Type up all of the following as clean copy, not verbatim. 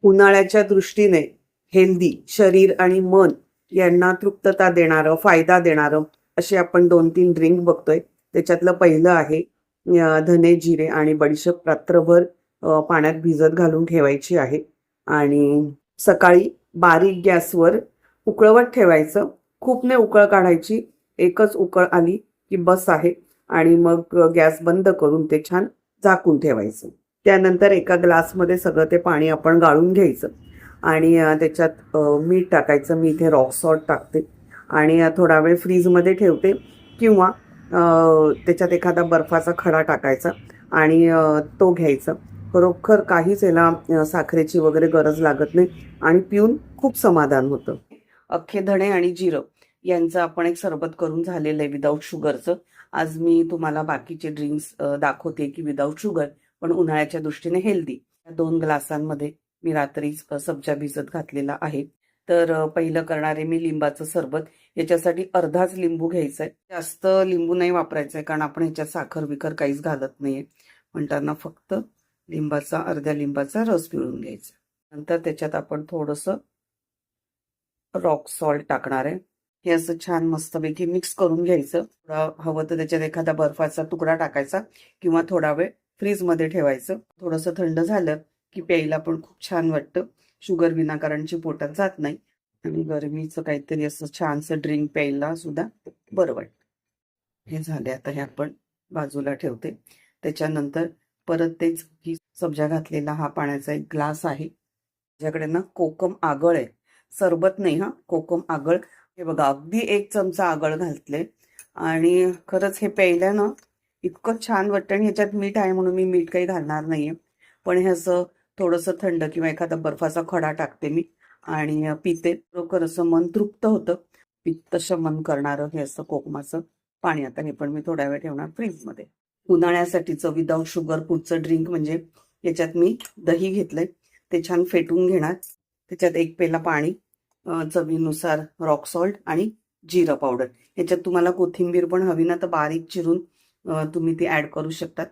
उन्हाळ्याच्या दृष्टीने हेल्दी शरीर आणि मन यांना तृप्तता देणारं, फायदा देणारं असे आपण 2-3 ड्रिंक बघतोय. त्याच्यातलं पहिलं आहे धने, जिरे आणि बडीशेप रात्रभर पाण्यात भिजत घालून ठेवायची आहे आणि सकाळी बारीक गॅसवर उकळवत ठेवायचं. खूप नाही उकळ काढायची. एकच उकळ आली की बस आहे आणि मग गॅस बंद करून ते छान झाकून ठेवायचं. त्यानंतर एका ग्लासमध्ये सगळं ते पाणी आपण गाळून घ्यायचं आणि त्याच्यात मीठ टाकायचं. मी इथे रॉक सॉल्ट टाकते आणि थोडा वेळ फ्रीजमध्ये ठेवते किंवा त्याच्यात एखादा बर्फाचा खडा टाकायचा आणि तो घ्यायचा. खरोखर काहीच याला साखरेची वगैरे गरज लागत नाही आणि पिऊन खूप समाधान होतं. अख्खे धणे आणि जिरं यांचं आपण एक सरबत करून झालेलं आहे विदाऊट शुगरचं. आज मी तुम्हाला बाकीचे ड्रिंक्स दाखवते की विदाऊट शुगर पण उन्हाळ्याच्या दृष्टीने हेल्दी. 2 ग्लासांमध्ये मी रात्रीच सब्जा भिजत घातलेला आहे. तर पहिलं करणारे मी लिंबाचं सरबत. याच्यासाठी अर्धाच लिंबू घ्यायचा आहे. जास्त लिंबू नाही वापरायचा आहे कारण आपण ह्याच्यात साखर विखर काहीच घालत नाहीये. म्हणताना फक्त अर्ध्या लिंबाचा रस पिळून घ्यायचा. नंतर त्याच्यात आपण थोडंसं रॉक सॉल्ट टाकणार आहे. हे असं छान मस्तपैकी मिक्स करून घ्यायचं. थोडा हवं तर त्याच्यात एखादा बर्फाचा तुकडा टाकायचा किंवा थोडा वेळ फ्रीजमध्ये ठेवायचं. थोडंसं थंड झालं की प्यायला पण खूप छान वाटतं. शुगर विनाकारणची पोटात जात नाही आणि गरमीचं काहीतरी असं छानसं ड्रिंक प्यायला सुद्धा बरं वाटतं. हे झाले. आता हे आपण बाजूला ठेवते. त्याच्यानंतर परत तेच की सब्जा घातलेला हा पाण्याचा एक ग्लास आहे. माझ्याकडे ना कोकम आगळ आहे. सरबत नाही हा, कोकम आगळ. हे बघा अगदी 1 चमचा आगळ घातले आणि खरंच हे प्यायला ना इतकं छान वाटतं आणि ह्याच्यात मीठ आहे म्हणून मी मीठ काही घालणार नाहीये. पण हे असं थोडंसं थंड किंवा एखादा बर्फाचा खडा टाकते मी आणि पिते. खरोखर असं मन तृप्त होतं. पित्त शमन करणारं हे असं कोकमाचं पाणी. आता हे पण मी थोड्या वेळ ठेवणार फ्रीजमध्ये. उन्हाळ्यासाठीचं विदाऊट शुगर पुढचं ड्रिंक म्हणजे याच्यात मी दही घेतलंय. ते छान फेटून घेणार. त्याच्यात 1 पेला पाणी, चवीनुसार रॉक सॉल्ट आणि जिरं पावडर. याच्यात तुम्हाला कोथिंबीर पण हवी ना तर बारीक चिरून तुम्ही ती ऍड करू शकतात.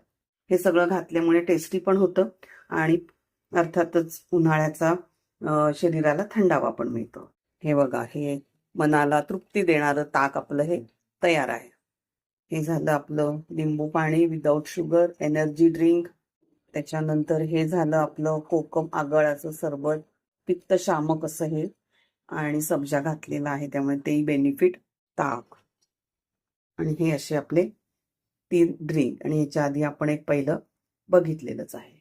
हे सगळं घातल्यामुळे टेस्टी पण होतं आणि अर्थातच उन्हाळ्याचा शरीराला थंडावा पण मिळतो. हे बघा हे मनाला तृप्ती देणारं ताक आपलं हे तयार आहे. हे झालं आपलं लिंबू पाणी विदाऊट शुगर एनर्जी ड्रिंक. त्याच्यानंतर हे झालं आपलं कोकम आगळाचं सरबत. पित्त शामक असं हे आणि सब्जा घातलेला आहे त्यामुळे तेही बेनिफिट. ताक आणि हे असे आपले 3 ड्रिंक आणि ह्याच्या आधी आपण एक पहिलं बघितलेलंच आहे.